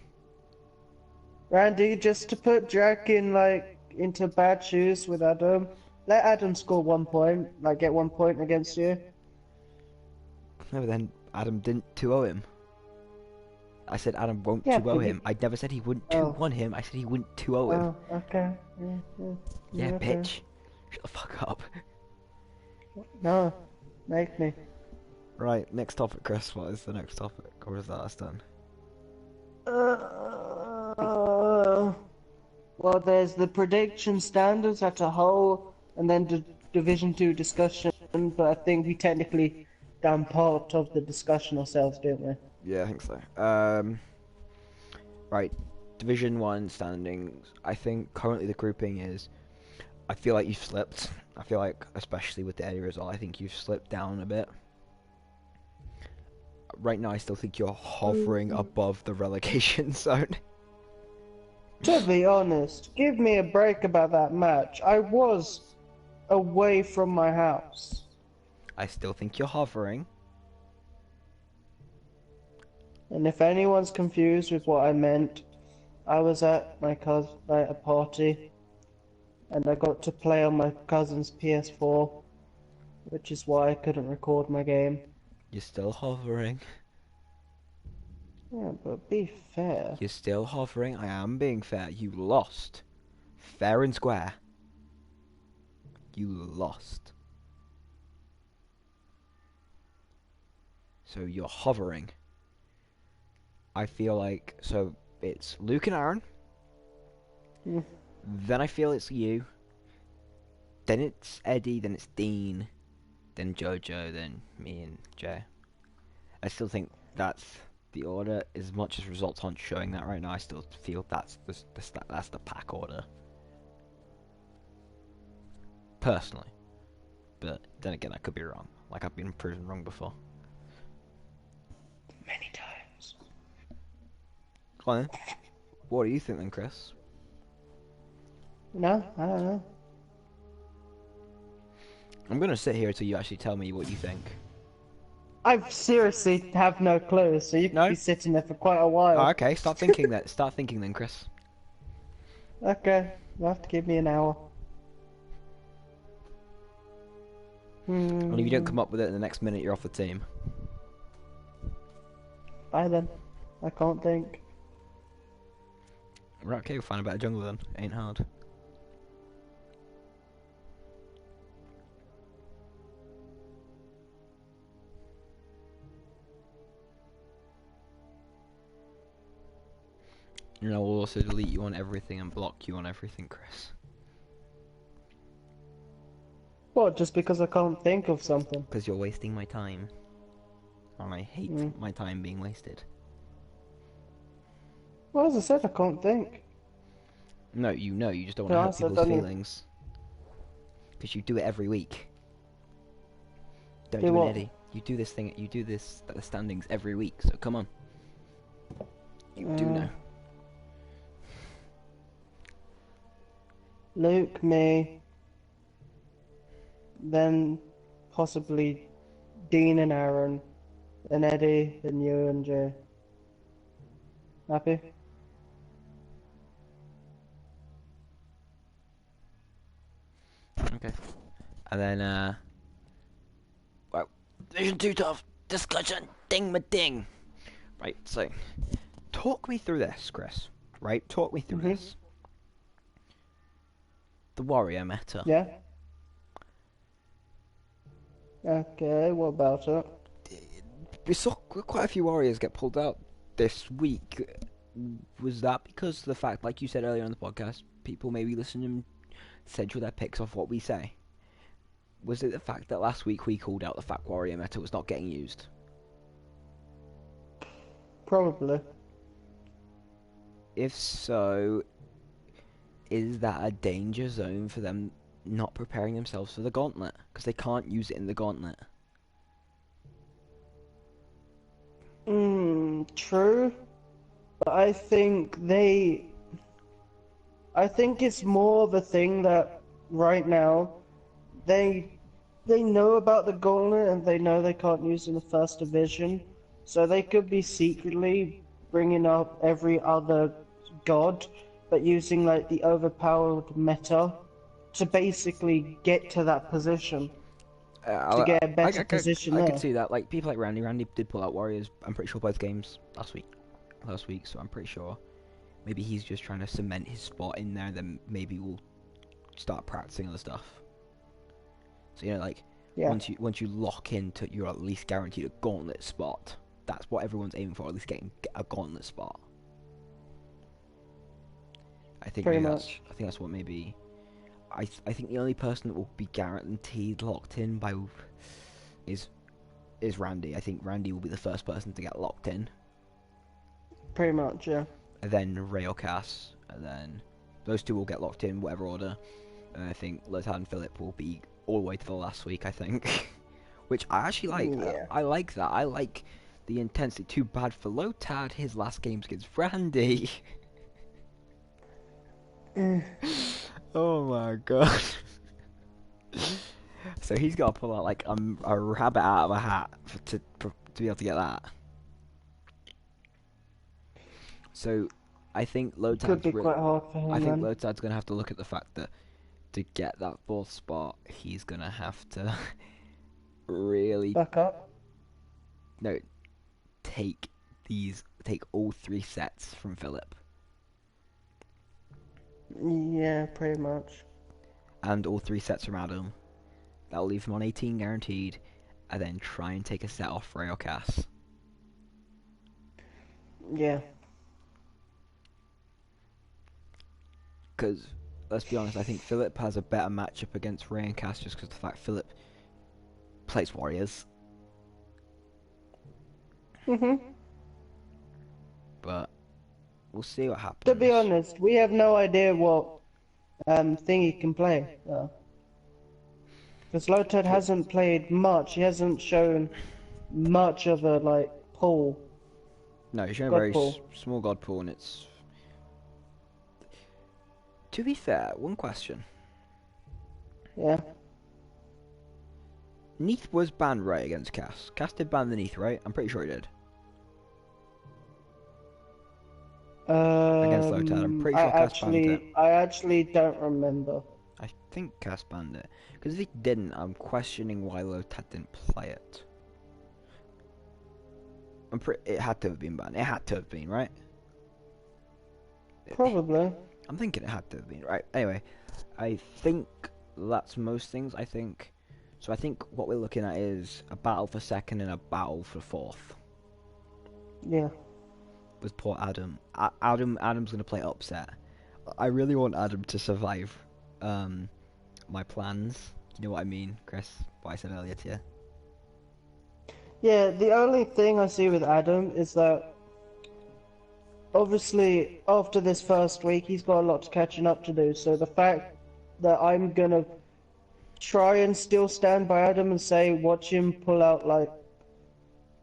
[SPEAKER 2] Randy, just to put Jack in, like, into bad shoes with Adam. Let Adam score 1 point, like, get 1 point against you.
[SPEAKER 1] No, but then Adam didn't 2-0 him. I said Adam won't
[SPEAKER 2] Yeah,
[SPEAKER 1] 2-0 him. I never said he wouldn't 2-1 him. I said he wouldn't 2-0 him.
[SPEAKER 2] Oh, okay.
[SPEAKER 1] Yeah,
[SPEAKER 2] okay.
[SPEAKER 1] bitch. Shut the fuck up.
[SPEAKER 2] No, make me.
[SPEAKER 1] Right, next topic, Chris. What is the next topic? Or is that us done?
[SPEAKER 2] Well, there's the prediction standards as a whole, and then the Division 2 discussion, but I think we technically done part of the discussion ourselves, didn't we?
[SPEAKER 1] Yeah, I think so. Right, Division 1 standings. I think currently the grouping is... I feel like you've slipped. I feel like, especially with the area as well, I think you've slipped down a bit. Right now, I still think you're hovering above the relegation zone.
[SPEAKER 2] To be honest, give me a break about that match. I was away from my house.
[SPEAKER 1] I still think you're hovering.
[SPEAKER 2] And if anyone's confused with what I meant, I was at my a party, and I got to play on my cousin's PS4, which is why I couldn't record my game.
[SPEAKER 1] You're still hovering.
[SPEAKER 2] Yeah, but be fair.
[SPEAKER 1] You're still hovering. I am being fair. You lost. Fair and square. You lost. So you're hovering. I feel like... So it's Luke and Aaron.
[SPEAKER 2] Mm.
[SPEAKER 1] Then I feel it's you. Then it's Eddie. Then it's Dean. Then Jojo. Then me and Jay. I still think that's the order. As much as results aren't showing that right now, I still feel that's the pack order. Personally. But then again, I could be wrong. Like I've been proven wrong before.
[SPEAKER 2] Many times.
[SPEAKER 1] Go on then. What do you think then, Chris?
[SPEAKER 2] No, I don't know.
[SPEAKER 1] I'm gonna sit here until you actually tell me what you think.
[SPEAKER 2] I seriously have no clue, so you could
[SPEAKER 1] No?
[SPEAKER 2] be sitting there for quite a while.
[SPEAKER 1] Oh, okay, start thinking then. Start thinking then, Chris.
[SPEAKER 2] Okay, you'll have to give me an hour.
[SPEAKER 1] And if you don't come up with it in the next minute, you're off the team.
[SPEAKER 2] Bye then. I can't think.
[SPEAKER 1] Right, okay, we'll find a better jungle then. Ain't hard. You know, we'll also delete you on everything and block you on everything, Chris.
[SPEAKER 2] What, just because I can't think of something?
[SPEAKER 1] Because you're wasting my time. And I hate my time being wasted.
[SPEAKER 2] Well, as I said, I can't think.
[SPEAKER 1] No, you know, you just don't
[SPEAKER 2] No,
[SPEAKER 1] want
[SPEAKER 2] I
[SPEAKER 1] to hurt
[SPEAKER 2] said
[SPEAKER 1] people's
[SPEAKER 2] I mean-
[SPEAKER 1] feelings. Because you do it every week. Don't
[SPEAKER 2] Do
[SPEAKER 1] do
[SPEAKER 2] what?
[SPEAKER 1] an Eddie. You do this thing, you do this, the standings every week, so come on. You do know.
[SPEAKER 2] Luke, me, then possibly Dean and Aaron, then Eddie, then you and Jay. Happy?
[SPEAKER 1] Okay. And then, well, Division 2 tough discussion, ding ma ding. Right, so, talk me through this, Chris. Right, talk me through this. The warrior meta.
[SPEAKER 2] Yeah? Okay, what about it?
[SPEAKER 1] We saw quite a few warriors get pulled out this week. Was that because of the fact, like you said earlier on the podcast, people maybe listen and central their picks off what we say? Was it the fact that last week we called out the fact warrior meta was not getting used?
[SPEAKER 2] Probably.
[SPEAKER 1] If so, is that a danger zone for them not preparing themselves for the gauntlet? Because they can't use it in the gauntlet.
[SPEAKER 2] True. But I think it's more of a thing that right now they know about the gauntlet and they know they can't use it in the first division, so they could be secretly bringing up every other god, but using like the overpowered meta to basically get to that position. To get a better position
[SPEAKER 1] I
[SPEAKER 2] there.
[SPEAKER 1] could see that. Like people like Randy. Randy did pull out warriors. I'm pretty sure both games last week. So I'm pretty sure maybe he's just trying to cement his spot in there. Then maybe we'll start practicing other stuff. So you know, like
[SPEAKER 2] Yeah.
[SPEAKER 1] once you lock into, you're at least guaranteed a gauntlet spot. That's what everyone's aiming for. At least getting a gauntlet spot. I think
[SPEAKER 2] Pretty
[SPEAKER 1] maybe
[SPEAKER 2] much.
[SPEAKER 1] I think that's what maybe. I think the only person that will be guaranteed locked in by is Randy. I think Randy will be the first person to get locked in.
[SPEAKER 2] Pretty much, yeah.
[SPEAKER 1] And then Ray or Cass, and then those two will get locked in whatever order. And I think Lotad and Philip will be all the way to the last week. I think, which I actually like.
[SPEAKER 2] Yeah.
[SPEAKER 1] I like that. I like the intensity. Too bad for Lotad. His last game's against Randy. Oh my god. So he's got to pull out like a rabbit out of a hat to be able to get that. So I think
[SPEAKER 2] Could
[SPEAKER 1] Lotad's
[SPEAKER 2] be quite hard for him.
[SPEAKER 1] I think
[SPEAKER 2] then.
[SPEAKER 1] Lotad's going to have to look at the fact that to get that fourth spot, he's going to have to really
[SPEAKER 2] Back up.
[SPEAKER 1] take all 3 sets from Philip.
[SPEAKER 2] Yeah, pretty much.
[SPEAKER 1] And all 3 sets from Adam. That'll leave him on 18 guaranteed, and then try and take a set off Ray or Cass.
[SPEAKER 2] Yeah.
[SPEAKER 1] Because, let's be honest, I think Philip has a better matchup against Ray and Cass just because of the fact Philip plays Warriors.
[SPEAKER 2] Mhm.
[SPEAKER 1] But we'll see what happens.
[SPEAKER 2] To be honest, we have no idea what thing he can play. Because Lotad hasn't played much. He hasn't shown much of a like pool.
[SPEAKER 1] No, he's shown a
[SPEAKER 2] God
[SPEAKER 1] very
[SPEAKER 2] pool.
[SPEAKER 1] small god pool, and it's. To be fair, one question.
[SPEAKER 2] Yeah.
[SPEAKER 1] Neath was banned right against Cass. Cass did ban the Neath, right? I'm pretty sure he did. Against Lotad, I'm pretty sure Cass banned it.
[SPEAKER 2] I actually don't remember.
[SPEAKER 1] I think Cass banned it. Because if he didn't, I'm questioning why Lotad didn't play it. It had to have been banned. It had to have been, right?
[SPEAKER 2] Probably.
[SPEAKER 1] I'm thinking it had to have been, right? Anyway, I think that's most things, I think. So I think what we're looking at is a battle for second and a battle for fourth.
[SPEAKER 2] Yeah.
[SPEAKER 1] With poor Adam. Adam's going to play upset. I really want Adam to survive my plans. You know what I mean, Chris? What I said earlier to you.
[SPEAKER 2] Yeah, the only thing I see with Adam is that obviously after this first week he's got a lot of catching up to do, so the fact that I'm gonna try and still stand by Adam and say watch him pull out, like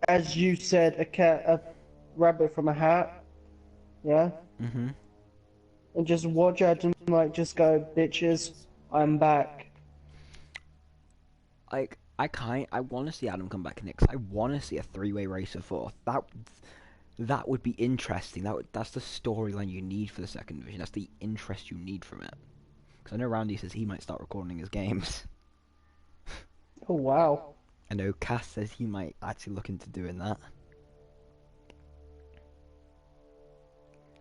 [SPEAKER 2] as you said, a rabbit from a hat, yeah?
[SPEAKER 1] Mm-hmm.
[SPEAKER 2] And just watch Adam like just go, bitches, I'm back.
[SPEAKER 1] Like, I want to see Adam come back next. I want to see a three-way race of fourth. That would be interesting. That's the storyline you need for the second division. That's the interest you need from it. Because I know Randy says he might start recording his games.
[SPEAKER 2] Oh wow.
[SPEAKER 1] I know Cass says he might actually look into doing that.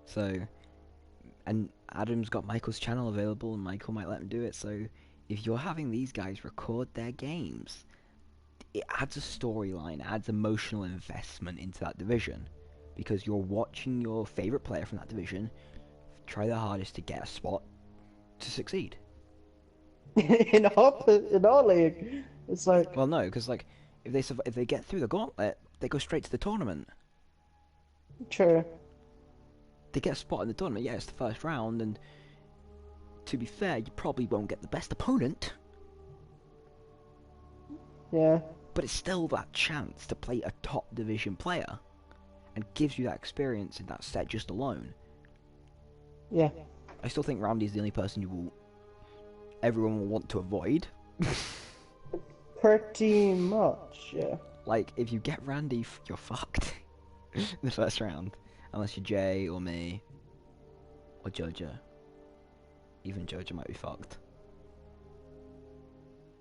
[SPEAKER 1] So, and Adam's got Michael's channel available, and Michael might let him do it. So, if you're having these guys record their games, it adds a storyline, adds emotional investment into that division, because you're watching your favorite player from that division try their hardest to get a spot to succeed.
[SPEAKER 2] in our league, it's like,
[SPEAKER 1] Well, no, because like if they get through the gauntlet, they go straight to the tournament.
[SPEAKER 2] true.
[SPEAKER 1] They get a spot in the tournament. Yeah, it's the first round, and to be fair, you probably won't get the best opponent.
[SPEAKER 2] Yeah.
[SPEAKER 1] But it's still that chance to play a top division player, and gives you that experience in that set just alone.
[SPEAKER 2] Yeah.
[SPEAKER 1] I still think Randy's the only person everyone will want to avoid.
[SPEAKER 2] Pretty much, yeah.
[SPEAKER 1] Like, if you get Randy, you're fucked in the first round. Unless you're Jay, or me, or Jojo. Even Jojo might be fucked.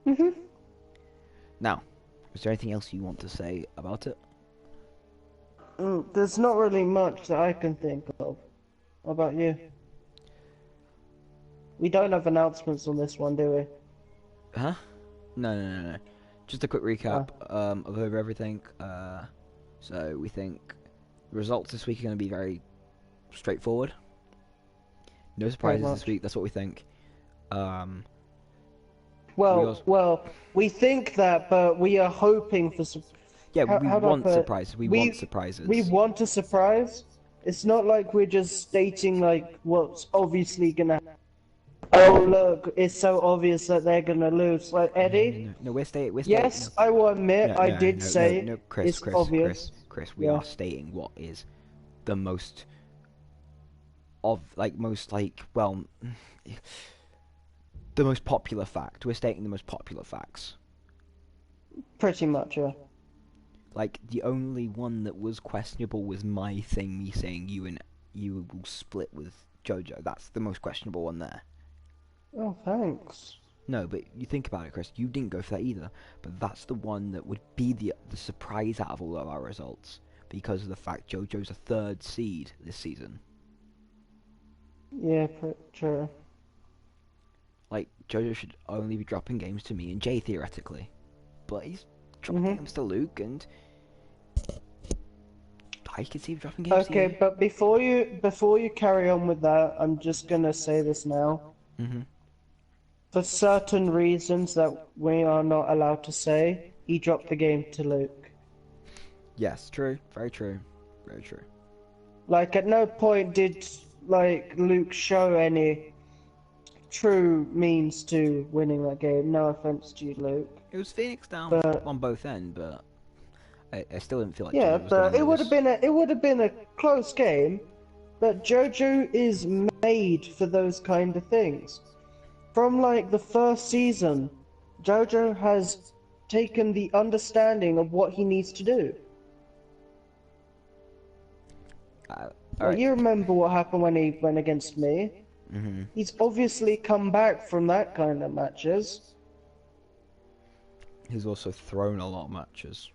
[SPEAKER 2] Mhm.
[SPEAKER 1] Now, is there anything else you want to say about it?
[SPEAKER 2] There's not really much that I can think of. How about you? We don't have announcements on this one, do we?
[SPEAKER 1] Huh? No. Just a quick recap of over everything. So we think the results this week are going to be very straightforward. No surprises this week. That's what we think.
[SPEAKER 2] Well, we think that, but we are hoping for some.
[SPEAKER 1] Yeah, we want surprises. We want surprises.
[SPEAKER 2] We want a surprise. It's not like we're just stating like what's obviously gonna. Oh look, it's so obvious that they're gonna lose. Like Eddie.
[SPEAKER 1] No, we're stating.
[SPEAKER 2] Yes, I will admit I did say it's obvious.
[SPEAKER 1] Chris, we are stating what is the most the most popular fact. We're stating the most popular facts.
[SPEAKER 2] Pretty much, yeah.
[SPEAKER 1] Like, the only one that was questionable was my thing, me saying you will split with Jojo. That's the most questionable one there.
[SPEAKER 2] Oh, thanks.
[SPEAKER 1] No, but you think about it, Chris. You didn't go for that either. But that's the one that would be the surprise out of all of our results, because of the fact Jojo's a third seed this season.
[SPEAKER 2] Yeah, true.
[SPEAKER 1] Like, Jojo should only be dropping games to me and Jay, theoretically. But he's dropping games to Luke, and I could see him dropping games to you.
[SPEAKER 2] Okay, but before you carry on with that, I'm just gonna say this now. For certain reasons that we are not allowed to say, he dropped the game to Luke.
[SPEAKER 1] Yes, true. Very true. Very true.
[SPEAKER 2] Like, at no point did, like, Luke show any true means to winning that game. No offense to you, Luke.
[SPEAKER 1] It was Phoenix down
[SPEAKER 2] But
[SPEAKER 1] on both ends, but I still didn't feel like
[SPEAKER 2] yeah,
[SPEAKER 1] Jojo was going
[SPEAKER 2] but
[SPEAKER 1] to
[SPEAKER 2] it would have
[SPEAKER 1] lose.
[SPEAKER 2] been a close game. But JoJo is made for those kind of things. From like the first season, JoJo has taken the understanding of what he needs to do.
[SPEAKER 1] All
[SPEAKER 2] Like,
[SPEAKER 1] right.
[SPEAKER 2] you remember what happened when he went against me?
[SPEAKER 1] Mm-hmm.
[SPEAKER 2] He's obviously come back from that kind of matches.
[SPEAKER 1] He's also thrown a lot of matches.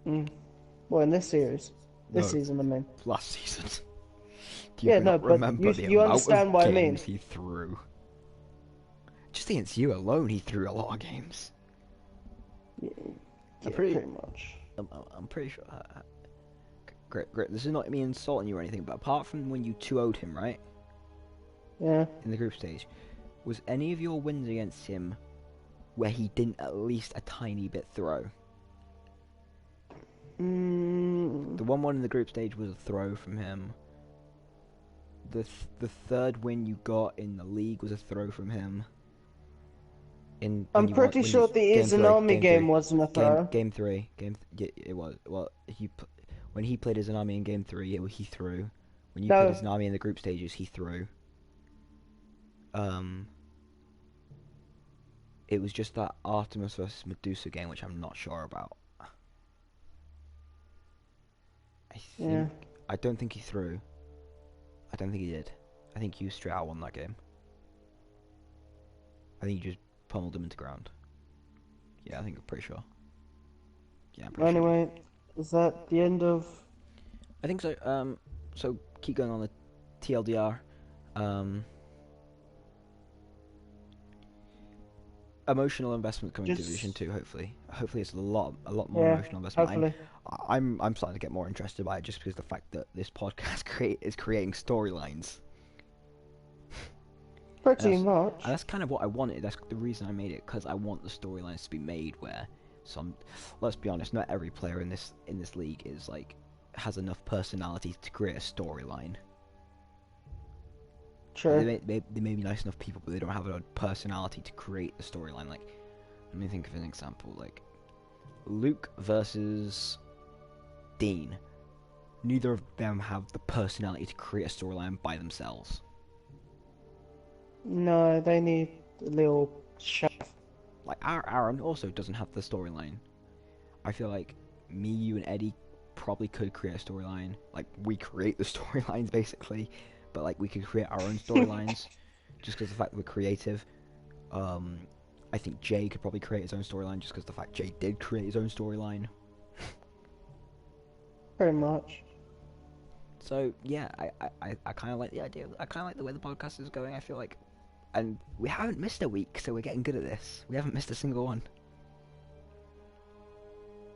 [SPEAKER 2] Well, in this series, this
[SPEAKER 1] No.
[SPEAKER 2] season, I mean.
[SPEAKER 1] Last season. Do you
[SPEAKER 2] Yeah,
[SPEAKER 1] not
[SPEAKER 2] no, but
[SPEAKER 1] remember the
[SPEAKER 2] you
[SPEAKER 1] amount
[SPEAKER 2] understand
[SPEAKER 1] of
[SPEAKER 2] what I mean.
[SPEAKER 1] games he threw? Just against you alone, he threw a lot of games.
[SPEAKER 2] Yeah,
[SPEAKER 1] pretty-
[SPEAKER 2] pretty much.
[SPEAKER 1] I'm pretty sure. Great. This is not me insulting you or anything, but apart from when you 2-0'd him, right?
[SPEAKER 2] Yeah.
[SPEAKER 1] In the group stage, was any of your wins against him where he didn't at least a tiny bit throw? The 1-1 in the group stage was a throw from him. The third win you got in the league was a throw from him.
[SPEAKER 2] I'm pretty sure the Izanami game wasn't a throw.
[SPEAKER 1] Game 3. It was. Well, when he played Izanami in game 3, he threw. When you
[SPEAKER 2] No.
[SPEAKER 1] played Izanami in the group stages, he threw. It was just that Artemis versus Medusa game, which I'm not sure about.
[SPEAKER 2] Yeah.
[SPEAKER 1] I don't think he threw. I don't think he did. I think you straight out won that game. I think you just pummeled him into ground. Yeah, I think I'm pretty sure. Yeah, I'm pretty sure.
[SPEAKER 2] Anyway, is that the end of?
[SPEAKER 1] I think so. So keep going on the TLDR. Emotional investment coming to Division 2. Hopefully it's a lot more
[SPEAKER 2] Yeah,
[SPEAKER 1] emotional investment.
[SPEAKER 2] hopefully.
[SPEAKER 1] I'm starting to get more interested by it just because of the fact that this podcast is creating storylines.
[SPEAKER 2] Pretty
[SPEAKER 1] And
[SPEAKER 2] much.
[SPEAKER 1] that's kind of what I wanted. That's the reason I made it, because I want the storylines to be made where let's be honest, not every player in this league is like has enough personality to create a storyline.
[SPEAKER 2] True.
[SPEAKER 1] They may be nice enough people, but they don't have a personality to create the storyline. Like, let me think of an example. Like, Luke versus Dean. Neither of them have the personality to create a storyline by themselves.
[SPEAKER 2] No, they need a little chef.
[SPEAKER 1] Like, Aaron also doesn't have the storyline. I feel like me, you, and Eddie probably could create a storyline. Like, we create the storylines, basically. But, like, we could create our own storylines. Just because of the fact that we're creative. I think Jay could probably create his own storyline just because the fact Jay did create his own storyline.
[SPEAKER 2] Pretty much.
[SPEAKER 1] So, yeah, I kind of like the idea. I kind of like the way the podcast is going. I feel like... And we haven't missed a week, so we're getting good at this. We haven't missed a single one.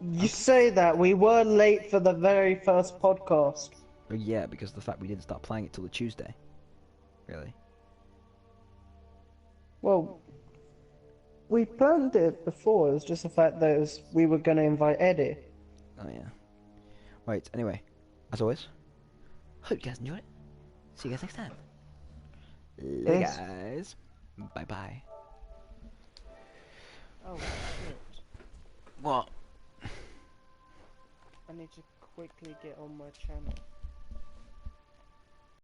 [SPEAKER 2] You say that, we were late for the very first podcast.
[SPEAKER 1] But yeah, because of the fact we didn't start playing it till the Tuesday. Really.
[SPEAKER 2] Well, we planned it before, it was just the fact that we were going to invite Eddie.
[SPEAKER 1] Oh, yeah. Right, anyway. As always, hope you guys enjoyed it. See you guys next time. Later,
[SPEAKER 2] Yes.
[SPEAKER 1] guys. Bye-bye.
[SPEAKER 2] Oh, shit.
[SPEAKER 1] What?
[SPEAKER 2] I need to quickly get on my channel.